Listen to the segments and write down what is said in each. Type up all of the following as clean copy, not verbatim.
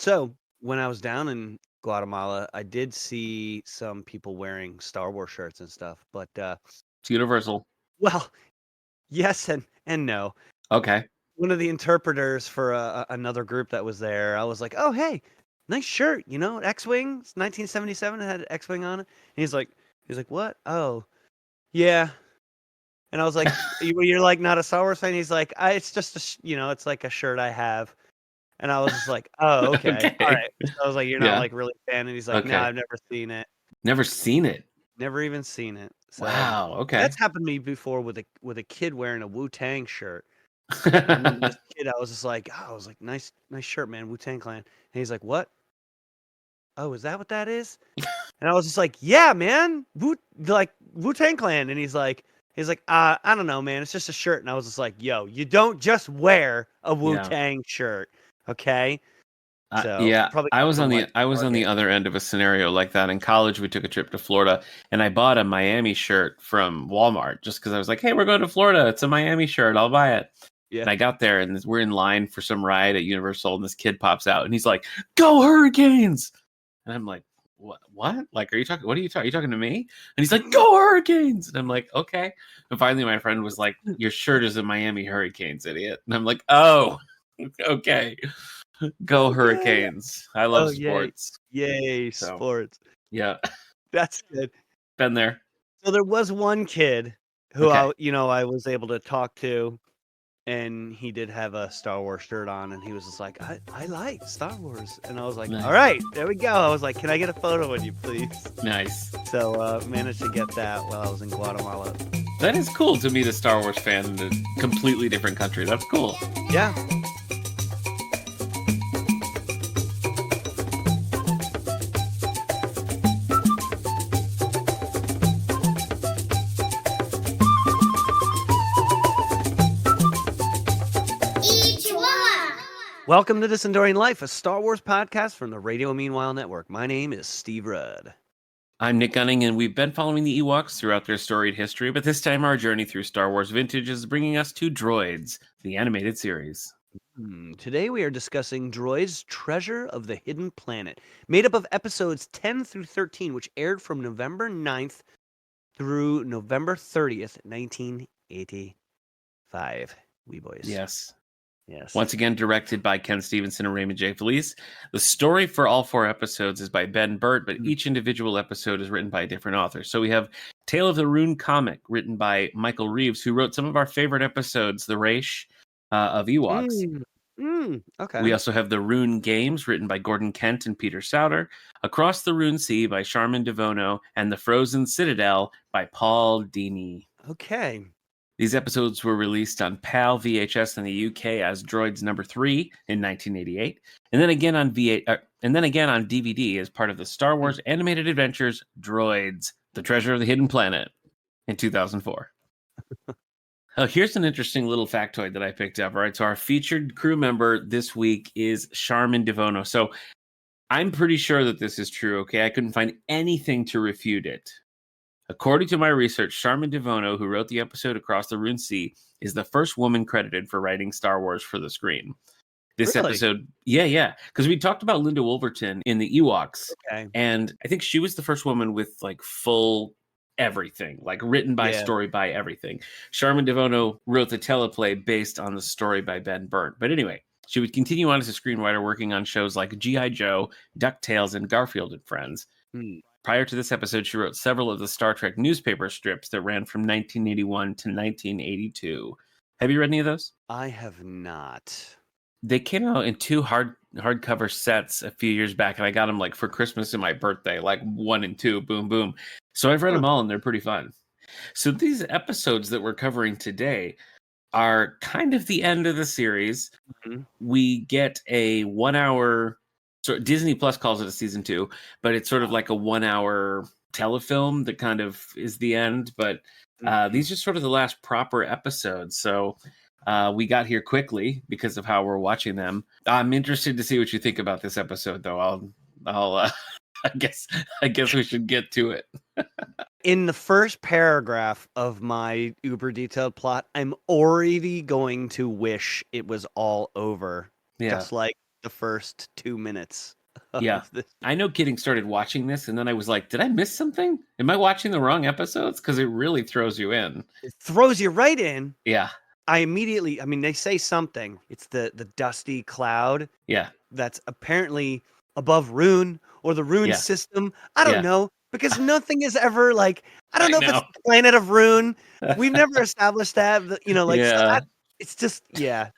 So when I was down in Guatemala, I did see some people wearing Star Wars shirts and stuff. But It's universal. well, yes and no. Okay. One of the interpreters for another group that was there, I was like, "Oh, hey, nice shirt, X-Wing, it's 1977, it had an X-Wing on it." And he's like, "What? Oh, yeah." And I was like, "You're like not a Star Wars fan?" He's like, "It's just it's like a shirt I have." And I was just like, "Oh, okay, all Okay. right." So I was like, "You're not Yeah. like really a fan?" And he's like, "No, Okay. I've never seen it, Never seen it. never even seen it." So Wow. Okay. that's happened to me before with a kid wearing a Wu-Tang shirt. And then this kid, I was just like, nice shirt, man, Wu-Tang Clan. And he's like, "What? Oh, is that what that is?" And I was just like, "Yeah, man, Wu-Tang Clan." And he's like, I don't know, man, it's just a shirt." And I was just like, "Yo, you don't just wear a Yeah. Wu-Tang shirt, okay?" So Yeah, probably I was from on like the Target. other end of a scenario like that. In college, we took a trip to Florida, and I bought a Miami shirt from Walmart just because I was like, "Hey, we're going to Florida. It's a Miami shirt. I'll buy it." Yeah. And I got there, and we're in line for some ride at Universal, and this kid pops out, and he's like, "Go Hurricanes!" And I'm like, "What? What? Like, are you talking? What are you talking? Are you talking to me?" And he's like, "Go Hurricanes!" And I'm like, "Okay." And finally, my friend was like, "Your shirt is a Miami Hurricanes, idiot." And I'm like, "Oh, okay." Go Okay. Hurricanes. I love Oh, yay. sports. Yay, So, sports. yeah, That's good. been there. So there was one kid who Okay. I was able to talk to, and he did have a Star Wars shirt on, and he was just like, I like Star Wars. And I was like, Nice. all right, there we go. I was like, "Can I get a photo with you, please?" Nice. So managed to get that while I was in Guatemala. That is cool to meet a Star Wars fan in a completely different country. That's cool. Yeah. Welcome to This Endorian Life, a Star Wars podcast from the Radio Meanwhile Network. My name is Steve Rudd. I'm Nick Gunning, and we've been following the Ewoks throughout their storied history, but this time our journey through Star Wars vintage is bringing us to Droids, the animated series. Today we are discussing Droids' Treasure of the Hidden Planet, made up of episodes 10 through 13, which aired from November 9th through November 30th, 1985. Wee boys. Yes. Yes. Once again, directed by Ken Stevenson and Raymond J. Felice. The story for all 4 episodes is by Ben Burt, but each individual episode is written by a different author. So we have Tale of the Rune comic, written by Michael Reeves, who wrote some of our favorite episodes, The Raish of Ewoks. Okay. We also have The Rune Games, written by Gordon Kent and Peter Souter, Across the Rune Sea by Charmin DeVono, and The Frozen Citadel by Paul Dini. Okay. These episodes were released on PAL VHS in the UK as Droids number 3 in 1988, and then again on DVD as part of the Star Wars Animated Adventures Droids: The Treasure of the Hidden Planet in 2004. Here's an interesting little factoid that I picked up. All right, so our featured crew member this week is Charmin DeVono. So I'm pretty sure that this is true. Okay, I couldn't find anything to refute it. According to my research, Charmin DeVono, who wrote the episode Across the Rune Sea, is the first woman credited for writing Star Wars for the screen. This Really? episode, yeah, because we talked about Linda Wolverton in the Ewoks, Okay. and I think she was the first woman with like full everything, like written by, story by, everything. Charmin DeVono wrote the teleplay based on the story by Ben Burt. But anyway, she would continue on as a screenwriter, working on shows like G.I. Joe, DuckTales, and Garfield and Friends. Prior to this episode, she wrote several of the Star Trek newspaper strips that ran from 1981 to 1982. Have you read any of those? I have not. They came out in 2 hardcover sets a few years back, and I got them like for Christmas and my birthday, like 1 and 2, boom, boom. So I've read them all, and they're pretty fun. So these episodes that we're covering today are kind of the end of the series. We get a 1 hour... So Disney Plus calls it a season 2, but it's sort of like a 1 hour telefilm that kind of is the end. But these are sort of the last proper episodes. So we got here quickly because of how we're watching them. I'm interested to see what you think about this episode, though. I'll I guess we should get to it. In the first paragraph of my uber detailed plot, I'm already going to wish it was all over. Yeah. Just like the first 2 minutes Yeah. of this. I know Kidding started watching this, and then I was like, did I miss something? Am I watching the wrong episodes? Because it really throws you in. It throws you right in. Yeah. I mean, they say something. It's the dusty cloud Yeah. that's apparently above Rune or the Rune Yeah. system. I don't Yeah. know, because nothing is ever like, I don't I know if it's know. the planet of Rune. We've never established that, like, so Yeah. it's just, yeah.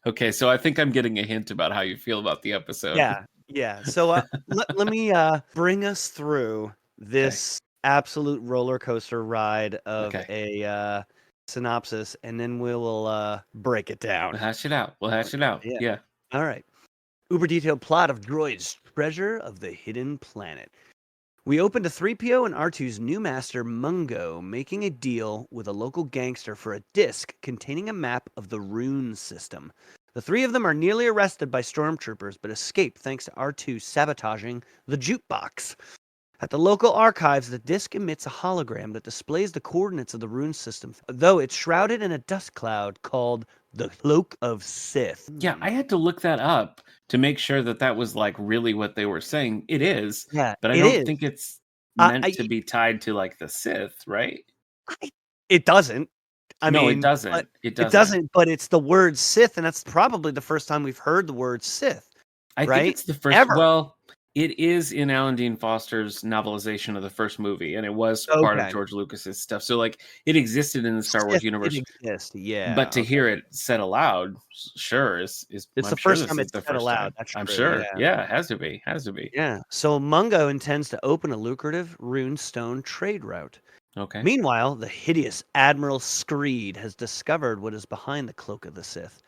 Okay, so I think I'm getting a hint about how you feel about the episode. Yeah, yeah. So let me bring us through Okay. this absolute roller coaster ride of Okay. a synopsis, and then we will break it We'll down. hash it out. We'll hash it out. Yeah. Yeah. All right. Uber detailed plot of Droids: Treasure of the Hidden Planet. We open to 3PO and R2's new master, Mungo, making a deal with a local gangster for a disc containing a map of the Rune system. The three of them are nearly arrested by stormtroopers, but escape thanks to R2 sabotaging the jukebox. At the local archives, the disc emits a hologram that displays the coordinates of the Rune system, though it's shrouded in a dust cloud called the Cloak of Sith. Yeah, I had to look that up to make sure that that was like really what they were saying. It is, Yeah, but I it don't is. think it's I, meant I, to be tied to like the Sith, right? it doesn't. I No, it mean, but doesn't. It it doesn't. doesn't, but it's the word Sith, and that's probably the first time we've heard the word Sith, I think right? it's the first. Ever. Well, it is in Alan Dean Foster's novelization of the first movie, and it was part of Okay. George Lucas's stuff. So, like, it existed in the Star Wars Sith did universe. exist. But Yeah. to Okay. hear it said aloud, sure is. It's I'm the sure first this time is it's the said first aloud. time. That's I'm true. sure. Yeah. Yeah, it has to be. Has to be. Yeah. So Mungo intends to open a lucrative runestone trade route. Okay. Meanwhile, the hideous Admiral Screed has discovered what is behind the Cloak of the Sith.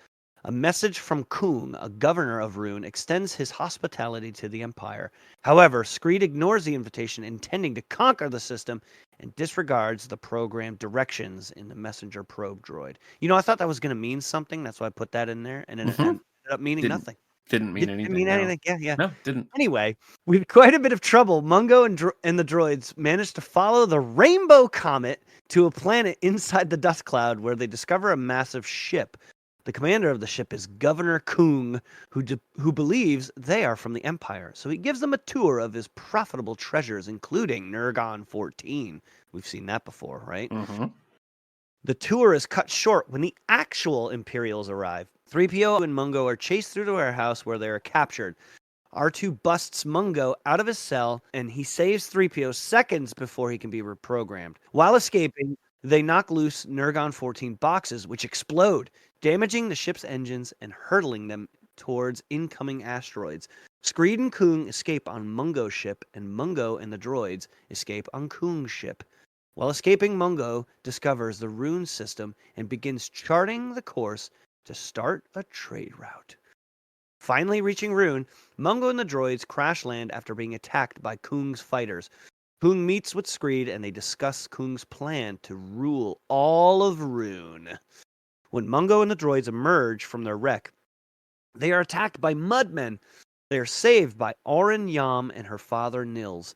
A message from Kung, a governor of Rune, extends his hospitality to the Empire. However, Screed ignores the invitation, intending to conquer the system, and disregards the program directions in the messenger probe droid. I thought that was going to mean something. That's why I put that in there, and then it Hmm. ended up meaning Didn't nothing. didn't mean Didn't anything. mean No. anything. Yeah, yeah. No, didn't. Anyway, with quite a bit of trouble, Mungo and the droids managed to follow the Rainbow Comet to a planet inside the dust cloud where they discover a massive ship. The commander of the ship is Governor Kung, who believes they are from the Empire. So he gives them a tour of his profitable treasures, including Nurgon 14. We've seen that before, right? Hmm. The tour is cut short when the actual Imperials arrive. 3PO and Mungo are chased through the warehouse where they are captured. R2 busts Mungo out of his cell, and he saves 3PO seconds before he can be reprogrammed. While escaping, they knock loose Nurgon 14 boxes, which explode, damaging the ship's engines and hurtling them towards incoming asteroids. Screed and Kung escape on Mungo's ship, and Mungo and the droids escape on Kung's ship. While escaping, Mungo discovers the Rune system and begins charting the course to start a trade route. Finally reaching Rune, Mungo and the droids crash land after being attacked by Kung's fighters. Kung meets with Screed and they discuss Kung's plan to rule all of Rune. When Mungo and the droids emerge from their wreck, they are attacked by mudmen. They are saved by Oren Yam and her father Nils.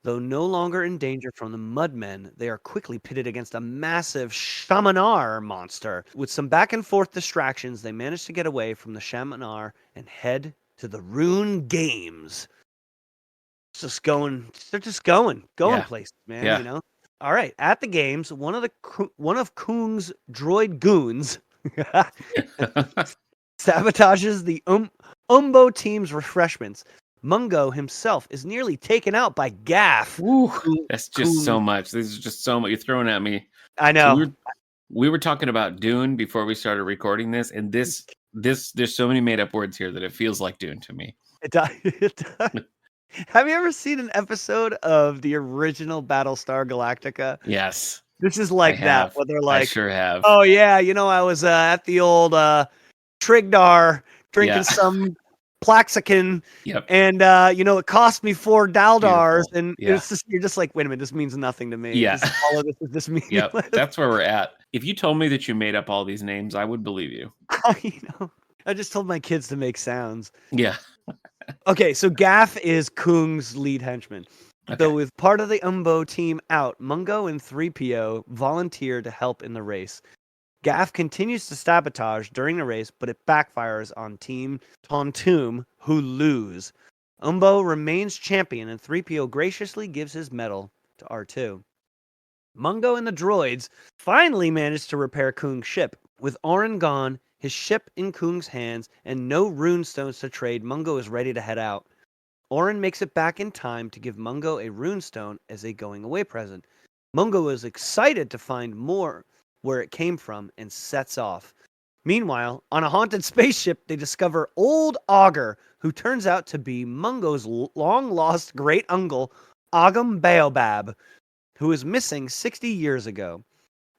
Though no longer in danger from the Mudmen, they are quickly pitted against a massive Shamanar monster. With some back and forth distractions, they manage to get away from the Shamanar and head to the Rune Games. They're just going Yeah. places, man, Yeah. All right, at the games, one of Kung's droid goons sabotages the Umbo team's refreshments. Mungo himself is nearly taken out by Gaff. Woo, Kung, that's just Kung- so much. This is just so much. You're throwing at me. I So know. we were talking about Dune before we started recording this, and this there's so many made up words here that it feels like Dune to me. It does. It does. Have you ever seen an episode of the original Battlestar Galactica? Yes, This is I like that, have. where they're I like, sure have. "Oh yeah, I was at the old Trigdar drinking Yeah. some Plaxican, Yep. and it cost me 4 Daldars," Beautiful. and Yeah. you're just like, "Wait a minute, this means nothing to me. Yeah. All of this is just Yep. meaningless." That's where we're at. If you told me that you made up all these names, I would believe you. I just told my kids to make sounds. Yeah. Okay, so Gaff is Kung's lead henchman. Okay. So with part of the Umbo team out, Mungo and 3PO volunteer to help in the race. Gaff continues to sabotage during the race, but it backfires on Team Tontoom, who lose. Umbo remains champion, and 3PO graciously gives his medal to R2. Mungo and the droids finally manage to repair Kung's ship. With Orin gone, his ship in Kung's hands, and no rune stones to trade, Mungo is ready to head out. Orin makes it back in time to give Mungo a rune stone as a going away present. Mungo is excited to find more where it came from and sets off. Meanwhile, on a haunted spaceship, they discover Old Augur, who turns out to be Mungo's long-lost great uncle, Ogham Baobab, who is missing 60 years ago.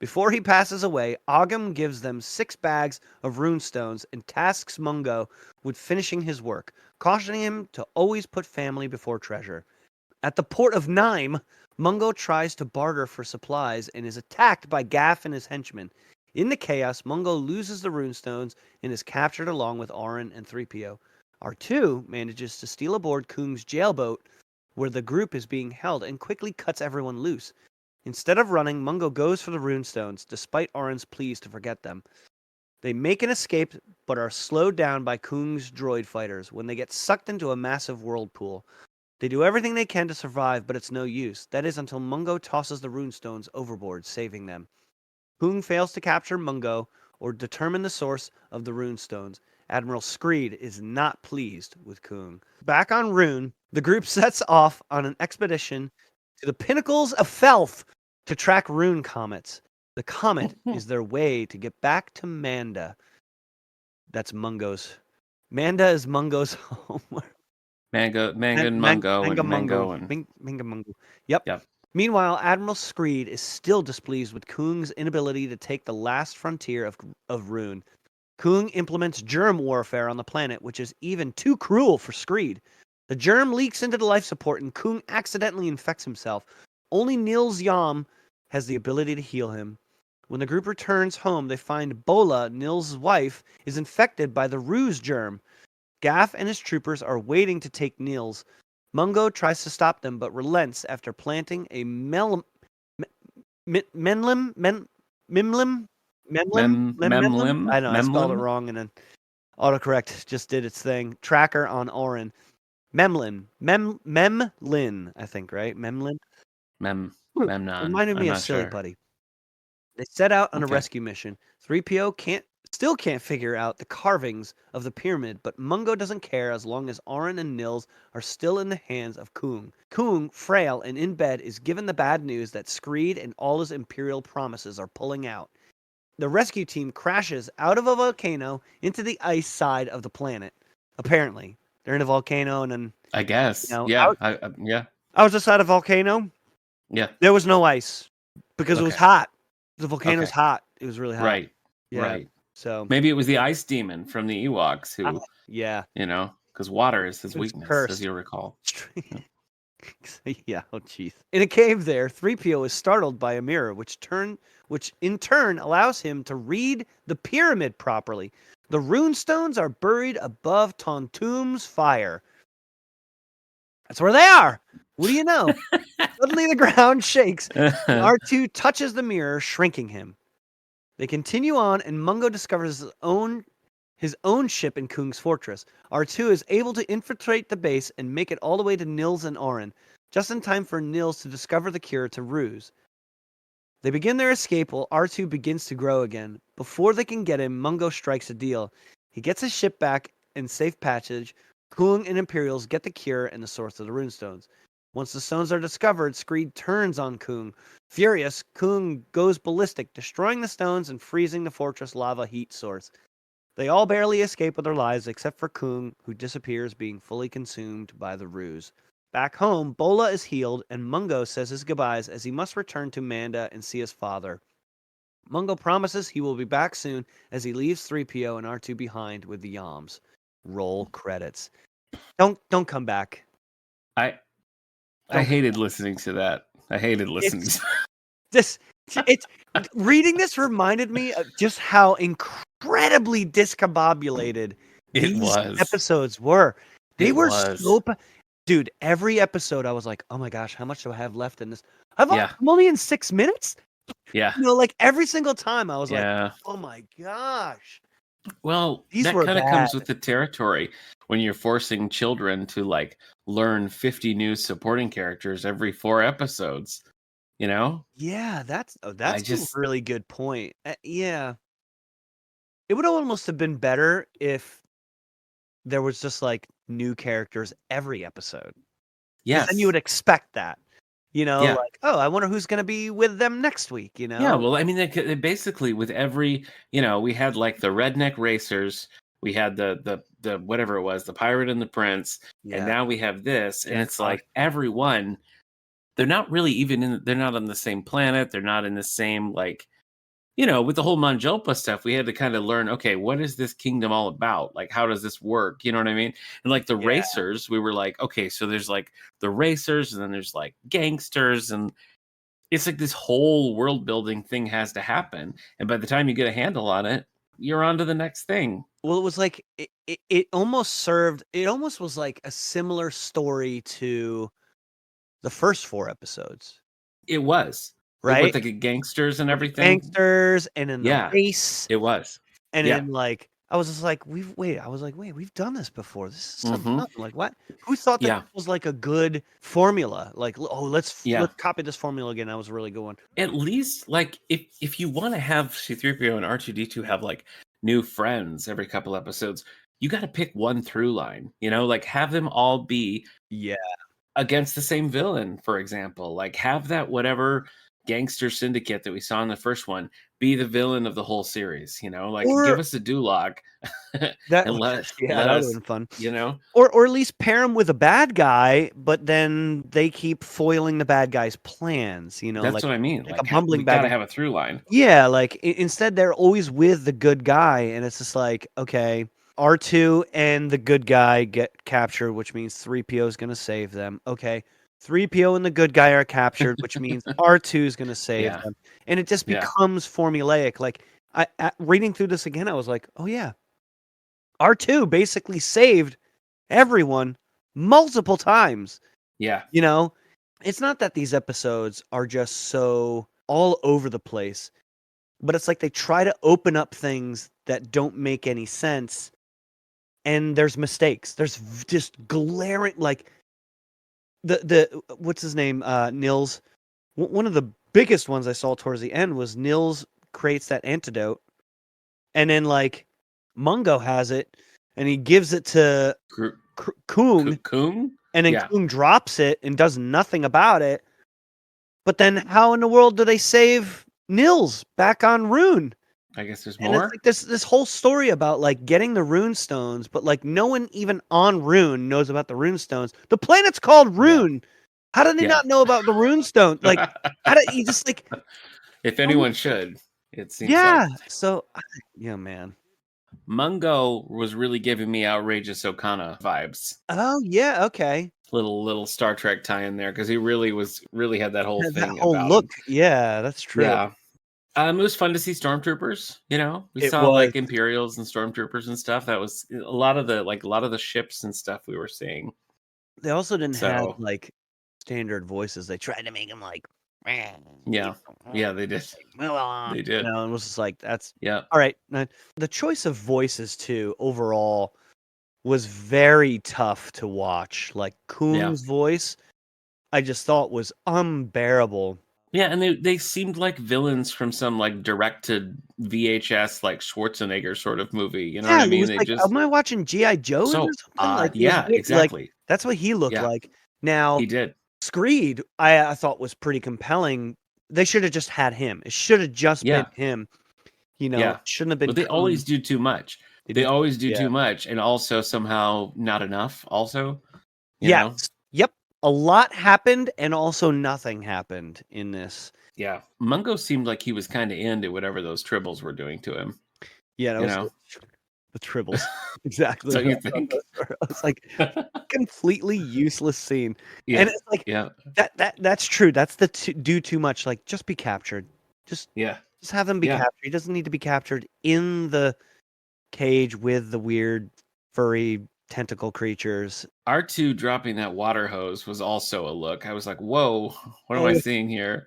Before he passes away, Ogham gives them 6 bags of runestones and tasks Mungo with finishing his work, cautioning him to always put family before treasure. At the port of Nime, Mungo tries to barter for supplies and is attacked by Gaff and his henchmen. In the chaos, Mungo loses the runestones and is captured along with Orin and 3PO. R2 manages to steal aboard Kung's jailboat where the group is being held and quickly cuts everyone loose. Instead of running, Mungo goes for the runestones, despite Orin's pleas to forget them. They make an escape, but are slowed down by Kung's droid fighters when they get sucked into a massive whirlpool. They do everything they can to survive, but it's no use. That is until Mungo tosses the runestones overboard, saving them. Kung fails to capture Mungo or determine the source of the runestones. Admiral Screed is not pleased with Kung. Back on Rune, the group sets off on an expedition to the pinnacles of Felth to track rune comets. The comet is their way to get back to Manda. That's Mungo's. Manda is Mungo's home. Mango and Mungo and Mango and Manga Mungo. Yep. Yep. Meanwhile, Admiral Screed is still displeased with Kung's inability to take the last frontier of Rune. Kung implements germ warfare on the planet, which is even too cruel for Screed. The germ leaks into the life support and Kung accidentally infects himself. Only Nils Yam has the ability to heal him. When the group returns home, they find Bola, Nils' wife, is infected by the ruse germ. Gaff and his troopers are waiting to take Nils. Mungo tries to stop them, but relents after planting a Mimlim. I know, I spelled it wrong, and then autocorrect just did its thing. Tracker on Orin. Memlin, I think, right? Memnon. Reminded me of Silly Putty. They set out on a rescue mission. 3PO still can't figure out the carvings of the pyramid, but Mungo doesn't care as long as Orin and Nils are still in the hands of Kung. Kung, frail and in bed, is given the bad news that Screed and all his Imperial promises are pulling out. The rescue team crashes out of a volcano into the ice side of the planet. Apparently, they're in a volcano, and then I guess, yeah. I was beside a volcano. Yeah, there was no ice because it was hot. The volcano was hot. It was really hot. Right. Yeah. Right. So maybe it was the ice demon from the Ewoks who, because water is his weakness, cursed. as you recall. Yeah. Oh, jeez. In a cave there, 3PO is startled by a mirror, which in turn allows him to read the pyramid properly. The runestones are buried above Tontoom's fire. That's where they are. What do you know? Suddenly the ground shakes. R2 touches the mirror, shrinking him. They continue on, and Mungo discovers his own ship in Kung's fortress. R2 is able to infiltrate the base and make it all the way to Nils and Orin, just in time for Nils to discover the cure to ruse. They begin their escape while R2 begins to grow again. Before they can get him, Mungo strikes a deal. He gets his ship back in safe passage. Kung and Imperials get the cure and the source of the runestones. Once the stones are discovered, Screed turns on Kung. Furious, Kung goes ballistic, destroying the stones and freezing the fortress lava heat source. They all barely escape with their lives except for Kung, who disappears being fully consumed by the ruse. Back home, Bola is healed, and Mungo says his goodbyes as he must return to Manda and see his father. Mungo promises he will be back soon as he leaves 3PO and R2 behind with the Yams. Roll credits. Don't come back. I hated listening to that. I hated listening to this. Reading this reminded me of just how incredibly discombobulated these episodes were. They were so... Dude, every episode I was like, oh my gosh, how much do I have left in this? I'm only in 6 minutes? Yeah. Like every single time I was like, Yeah. oh my gosh, Well, these that were kind of bad. comes with the territory when you're forcing children to like learn 50 new supporting characters every 4 episodes, you know? Yeah, I that's a just really good point. Yeah, it would almost have been better if there was just like new characters every episode, because then you yes. would expect that. Yeah. Like, oh, I wonder who's gonna be with them next week. Yeah, well, I mean, they basically with every, we had like the redneck racers, we had the whatever it was, the pirate and the prince, and Yeah, now we have this, and it's Denmark. like everyone, they're not really even they're not on the same planet, they're not in the same like, with the whole Manjopa stuff, we had to kind of learn, okay, what is this kingdom all about? Like, how does this work? You know what I mean? And like the Yeah. racers, we were like, okay, so there's like the racers, and then there's like gangsters, and it's like this whole world building thing has to happen. And by the time you get a handle on it, you're on to the next thing. Well, it was like it almost served. It almost was like a similar story to the first 4 episodes, It was. With right? the gangsters and With the everything. gangsters and in the Yeah, race, it was. and Yeah. then like I was just like, I was like, wait, we've done this before. This is so Hmm. dumb. Like, what? Who thought that Yeah. this was like a good formula? Like, oh, Yeah. let's copy this formula again. That was a really good one. At least like if you want to have C3PO and R2D2 have like new friends every couple episodes, you got to pick one through line, like have them all be Yeah. against the same villain, for example. Like have that whatever gangster syndicate that we saw in the first one be the villain of the whole series, like give Or us a Duloc that, and yeah, let that would have us, been fun. you know. Or at least pair him with a bad guy, but then they keep foiling the bad guy's plans. That's what I mean. Like a Like we bumbling got bad to guy. have a through line. Yeah, like instead they're always with the good guy, and it's just like, okay, R2 and the good guy get captured, which means 3PO is gonna save them. Okay, 3PO and the good guy are captured, which means R2 is gonna save Yeah. them, and it just Yeah. becomes formulaic. Like reading through this again, I was like, oh yeah, R2 basically saved everyone multiple times. Yeah. You know, it's not that these episodes are just so all over the place, but it's like they try to open up things that don't make any sense, and there's mistakes. There's just glaring, like the what's his name? Nils. One of the biggest ones I saw towards the end was Nils creates that antidote, and then like Mungo has it, and he gives it to Kung, Cocoon? and then Yeah. Kung drops it and does nothing about it. But then how in the world do they save Nils back on Rune? I guess there's And it's more. like this whole story about like getting the rune stones, but like no one even on Rune knows about the rune stones. The planet's called Yeah. Rune. How did they Yeah. not know about the rune stone? Like, how did you just like If anyone should, it seems like yeah. So yeah, man. Mungo was really giving me outrageous Okana vibes. Oh yeah, okay. Little Star Trek tie in there because he really had that whole That thing whole about look, him. yeah, that's true. Yeah. It was fun to see stormtroopers. We It saw was. like Imperials and stormtroopers and stuff. That was a lot of the ships and stuff we were seeing. They also didn't have So like standard voices. They tried to make him like, yeah, yeah, they did. They did. it was just like that's Yeah, all right. The choice of voices too overall was very tough to watch. Like yeah, Kung's voice, I just thought was unbearable. yeah. And they seemed like villains from some like direct to VHS like Schwarzenegger sort of movie. You know what Yeah, I it mean? was They like, just am I watching GI Joes or so something? Like odd. it was Yeah, like exactly. that's what he looked Yeah, like. Now he did. Screed, I thought was pretty compelling. They should have just had him. It should have just been Yeah, him. yeah. It shouldn't have been But they Kung. always do too much. They They did, always do yeah. too much, and also somehow not enough. Also, you Yes. know. Yep. A lot happened and also nothing happened in this. Yeah, Mungo seemed like he was kind of into whatever those tribbles were doing to him. Yeah, that You was know, the tribbles. Exactly. don't What you I thought think? those were. I was like, completely useless scene. And Yeah, it's like yeah, that's true. That's the do too much. Like just be captured. Just yeah, just have them be yeah. captured. He doesn't need to be captured in the cage with the weird furry tentacle creatures. R2 dropping that water hose was also a look. I was like, "Whoa, what am I Oh, seeing here?"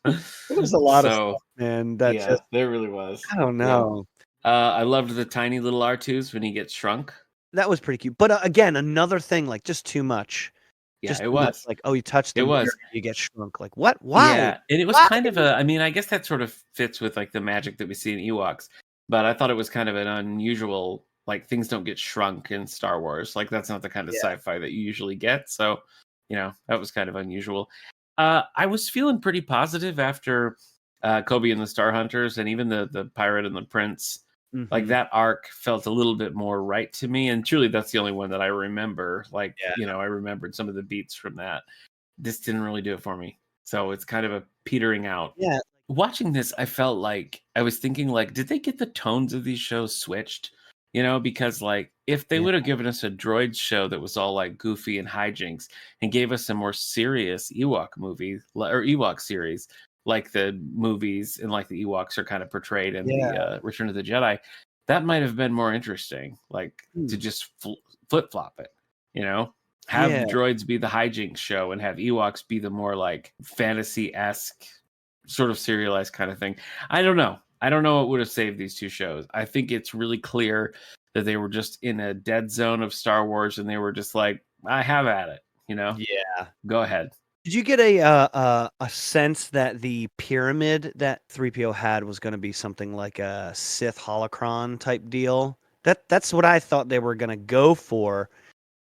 There was a lot of So stuff, man, that yeah, just there really was. I don't Yeah. know. I loved the tiny little R2s when he gets shrunk. That was pretty cute. But, again, another thing, like, just too much. Yeah, Just it too much, was. like, "Oh, you touch It the mirror, was. you get shrunk." Like, "What? Why? Yeah, and it was Why?" kind of a I mean, I guess that sort of fits with, like, the magic that we see in Ewoks, but I thought it was kind of an unusual like, things don't get shrunk in Star Wars, like, that's not the kind of Yeah. sci-fi that you usually get, so, that was kind of unusual. I was feeling pretty positive after, Kobe and the Star Hunters and even the Pirate and the Prince, like, Mhm. that arc felt a little bit more right to me, and truly, that's the only one that I remember, like, Yeah. I remembered some of the beats from that. This didn't really do it for me. So it's kind of a petering out. Yeah. Watching this, I felt like I was thinking like, did they get the tones of these shows switched? Because like if they Yeah. would have given us a droid show that was all like goofy and hijinks and gave us a more serious Ewok movie or Ewok series, like the movies and like the Ewoks are kind of portrayed in Yeah. the Return of the Jedi, that might have been more interesting. Like to Hmm. just flip flop it, you know? Have Yeah. the droids be the hijinks show and have Ewoks be the more like fantasy esque sort of serialized kind of thing. I don't know. I don't know what would have saved these two shows. I think it's really clear that they were just in a dead zone of Star Wars and they were just like, I have at it. Yeah. Go ahead. Did you get a sense that the pyramid that 3PO had was gonna be something like a Sith holocron type deal? That's what I thought they were gonna go for,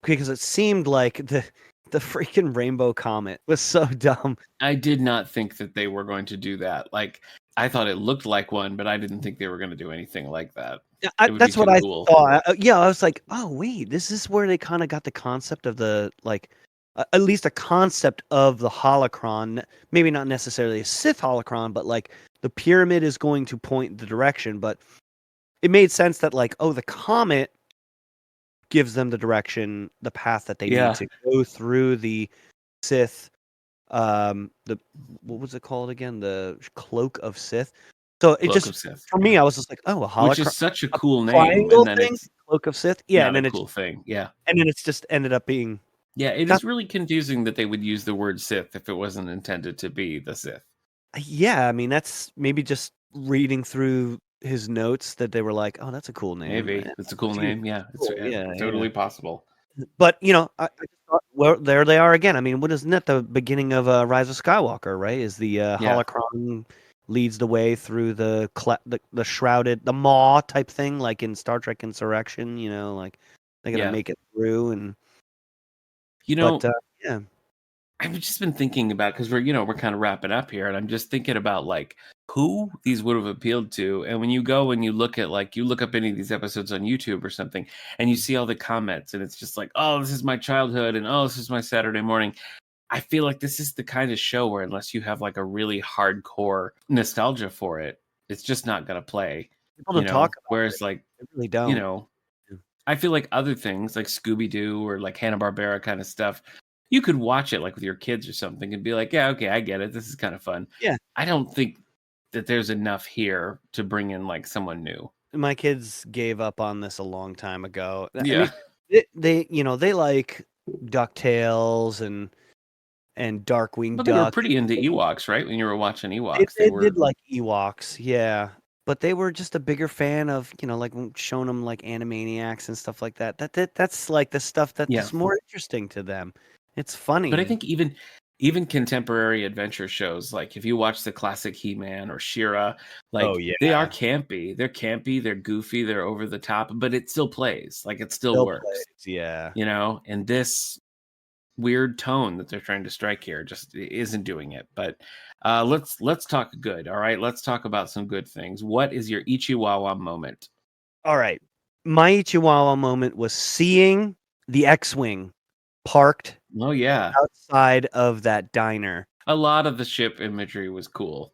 because it seemed like the freaking rainbow comet was so dumb. I did not think that they were going to do that. Like, I thought it looked like one, but I didn't think they were going to do anything like that. Yeah, It would be that's what too I cool. thought. Yeah, I was like, "Oh, wait, this is where they kinda got the concept of the, like, at least a concept of the holocron, maybe not necessarily a Sith holocron, but, like, the pyramid is going to point the direction," but it made sense that, like, oh, the comet gives them the direction, the path that they need Yeah. to go through the Sith, the what was it called again? The Cloak of Sith. So it Cloak just of Sith. for me, Yeah. I was just like, "Oh, a Which is holocron, such a a cool name. And triangle then thing? it's Cloak of Sith?" Yeah, not a cool thing. Yeah. and then it's just ended up being Yeah, it not is really confusing that they would use the word Sith if it wasn't intended to be the Sith. yeah, I mean, that's maybe just reading through his notes that they were like, "Oh, that's a cool name." Maybe it's a cool Gee, name. Yeah, that's it's cool. Yeah, yeah. totally possible. But, I just thought, well, there they are again. I mean, what isn't that the beginning of, Rise of Skywalker, right? Is the, Yeah, holocron leads the way through the shrouded the maw type thing, like in Star Trek Insurrection, like, they gotta yeah. make it through and You but, know, yeah. I've just been thinking about because we're kind of wrapping up here, and I'm just thinking about like who these would have appealed to. And when you go and you look at like you look up any of these episodes on YouTube or something, and you see all the comments, and it's just like, oh, this is my childhood, and oh, this is my Saturday morning. I feel like this is the kind of show where unless you have like a really hardcore nostalgia for it, it's just not gonna play. People don't talk about it. Whereas like They really you don't. know I feel like other things like Scooby Doo or like Hanna-Barbera kind of stuff, you could watch it like with your kids or something and be like, yeah, okay, I get it. This is kind of fun. Yeah. I don't think that there's enough here to bring in like someone new. My kids gave up on this a long time ago. I mean, Yeah. they like DuckTales and Darkwing But they were Duck. pretty into Ewoks, right? When you were watching They Ewoks, they they were, did like Ewoks, yeah, but they were just a bigger fan of, like, showing them, like, Animaniacs and stuff like that. That's, like, the stuff yeah. that's more interesting to them. It's But I funny. think even contemporary adventure shows, like if you watch the classic He-Man or She-Ra, Oh, like they are yeah. campy. They're campy, they're goofy, they're over the top, but it still plays. Like it still Still works. plays, yeah. And this weird tone that they're trying to strike here just isn't doing it. But let's talk good. All right, let's talk about some good things. What is your Ichiwawa moment? Alright. My Chihuahua moment was seeing the X-Wing parked Oh yeah, outside of that diner. a lot of the ship imagery was cool.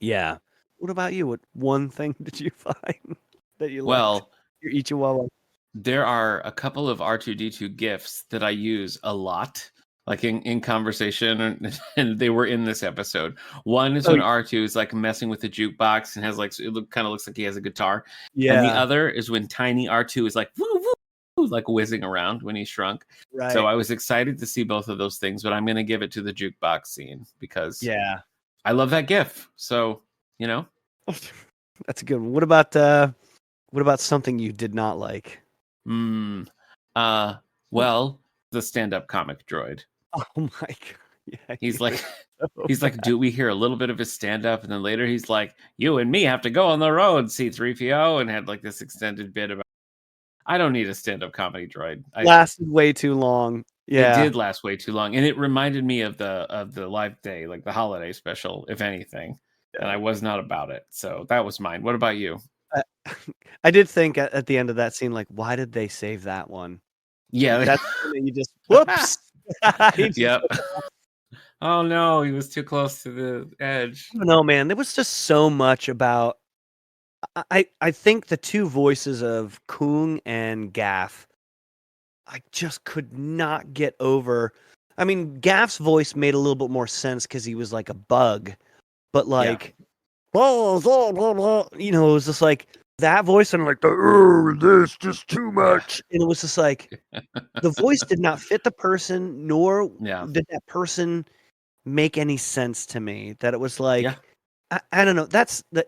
Yeah. What about you? What one thing did you find that you liked? Well, Your Ichiwawa. there are a couple of R2D2 gifs that I use a lot, like in conversation, and they were in this episode. One is Oh, when R2 is like messing with the jukebox and has like kind of looks like he has a guitar, and the yeah. other is when tiny R2 is like woo, woo, woo, like whizzing around when he's shrunk. So Right. I was excited to see both of those things, but I'm going to give it to the jukebox scene because Yeah. I love that GIF. So, you know. That's a good one. What about something you did not like? Well, the stand-up comic droid. Oh my god. Yeah, He's like, so he's like, bad. do we hear a little bit of his stand-up? And then later he's like, you and me have to go on the road, C-3PO, and had like this extended bit about, I don't need a stand-up comedy droid. Lasted way too long. It Yeah. did last way too long. And it reminded me of the live day, like the holiday special, if anything. And I was not about it. So that was mine. What about you? I did think at the end of that scene, like, why did they save that one? Yeah. That's when you just whoops. Yep. Oh no, he was too close to the edge. I don't know, man. There was just so much about. I think the two voices of Kung and Gaff, I just could not get over. I mean, Gaff's voice made a little bit more sense because he was like a bug, but like, blah, blah, blah, blah, you know, it was just like that voice and like this just too much, and it was just like the voice did not fit the person, nor did that person make any sense to me. That it was like, I don't know. That's the.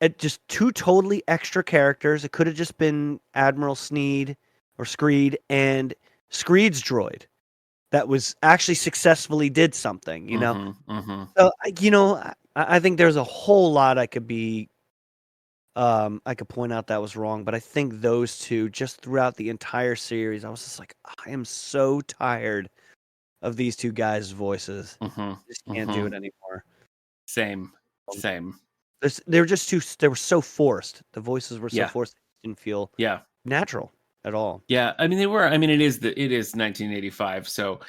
It just two totally extra characters. It could have just been Admiral Sneed or Screed and Screed's droid that was actually successfully did something, you know? So, I think there's a whole lot I could point out that was wrong, but I think those two, just throughout the entire series, I was just like, I am so tired of these two guys' voices. Just can't do it anymore. Same. They were just they were so forced. The voices were so forced. It didn't feel natural at all. Yeah, I mean they were. I mean it is 1985, so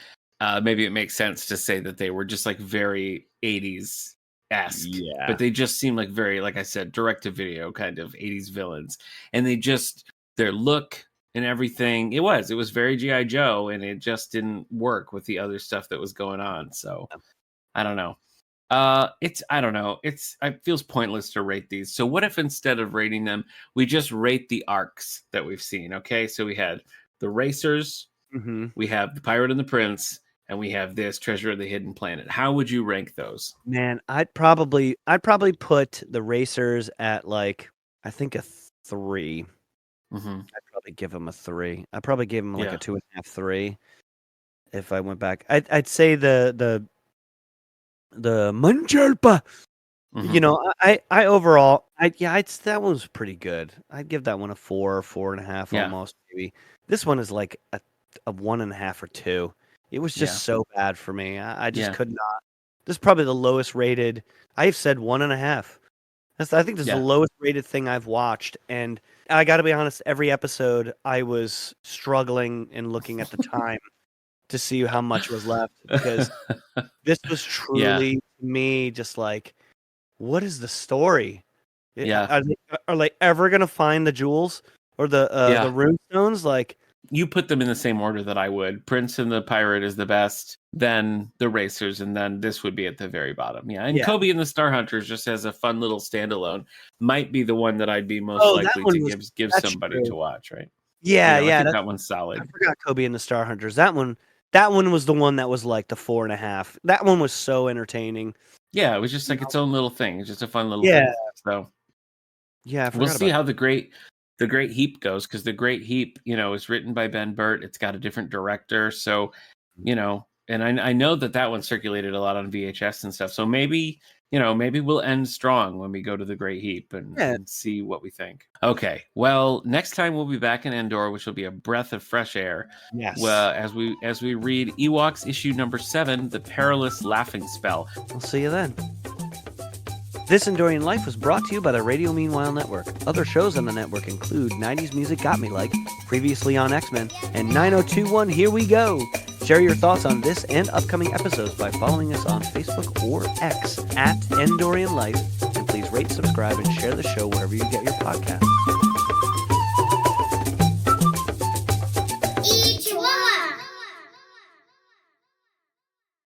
maybe it makes sense to say that they were just like very 80s-esque. Yeah. But they just seem like very, like I said, direct to video kind of 80s villains, and they just their look and everything. It was very G.I. Joe, and it just didn't work with the other stuff that was going on. So I don't know. It feels pointless to rate these. So what if instead of rating them, we just rate the arcs that we've seen? Okay, so we had the Racers, we have the Pirate and the Prince, and we have this Treasure of the Hidden Planet. How would you rank those? Man, I'd probably put the Racers at like, I think a 3. I'd probably give them a 3. I probably gave them like a 2.5, 3. If I went back, I'd say the Manjalpa. You know, I overall, that one was pretty good. I'd give that one a 4 or 4.5 almost, maybe. This one is like a 1.5 or 2. It was just so bad for me. I just could not. This is probably the lowest rated. I've said 1.5. I think this is the lowest rated thing I've watched. And I got to be honest, every episode I was struggling and looking at the time to see how much was left, because this was truly to me just like, what is the story? Are they ever gonna find the jewels or the rune stones? Like, you put them in the same order that I would. Prince and the Pirate is the best, then the Racers, and then this would be at the very bottom. Yeah, and Kobe and the Star Hunters, just as a fun little standalone, might be the one that I'd be most likely to give somebody to watch, right? Yeah, I think that one's solid. I forgot Kobe and the Star Hunters. That one was the one that was like the 4.5. That one was so entertaining. Yeah, it was just like its own little thing. It's just a fun little thing. So we'll see how the Great Heap goes, because the Great Heap, is written by Ben Burt. It's got a different director, so and I know that one circulated a lot on VHS and stuff. So maybe we'll end strong when we go to the Great Heap and see what we think. Okay, well, next time we'll be back in Endor, which will be a breath of fresh air. Yes. Well, as we read Ewoks issue number 7, The Perilous Laughing Spell. We'll see you then. This Endorian Life was brought to you by the Radio Meanwhile Network. Other shows on the network include 90s Music Got Me Like, previously on X-Men, and 9021 Here We Go. Share your thoughts on this and upcoming episodes by following us on Facebook or X at Endorian Life. And please rate, subscribe, and share the show wherever you get your podcasts.